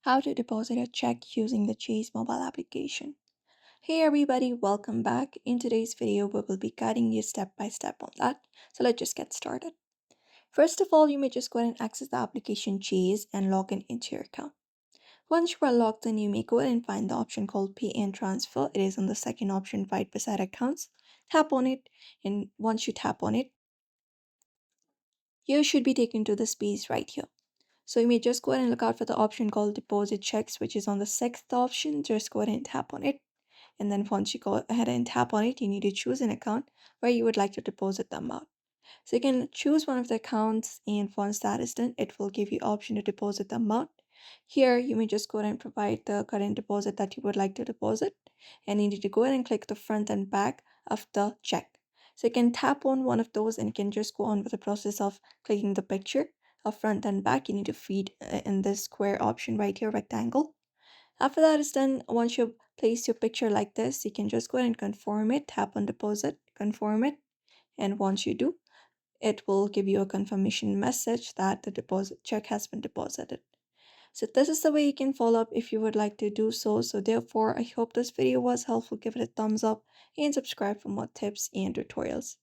How to deposit a check using the Chase mobile application. Hey everybody, welcome back. In today's video, we will be guiding you step by step on that. So let's just get started. First of all, you may just go ahead and access the application Chase and log in into your account. Once you are logged in, you may go ahead and find the option called Pay and Transfer. It is on the second option right beside accounts. Tap on it, and once you tap on it, you should be taken to the space right here. So you may just go ahead and look out for the option called deposit checks, which is on the sixth option. Just go ahead and tap on it. And then once you go ahead and tap on it, you need to choose an account where you would like to deposit the amount. So you can choose one of the accounts, and once that is done, it will give you option to deposit the amount. Here, you may just go ahead and provide the current deposit that you would like to deposit, and you need to go ahead and click the front and back of the check. So you can tap on one of those and you can just go on with the process of clicking the picture of front and back. You need to feed in this square option right here, rectangle. After that is done, once you place your picture like this, you can just go ahead and confirm it, tap on deposit, confirm it, and once you do, it will give you a confirmation message that the deposit check has been deposited. So this is the way you can follow up if you would like to do so. So therefore, I hope this video was helpful. Give it a thumbs up and subscribe for more tips and tutorials.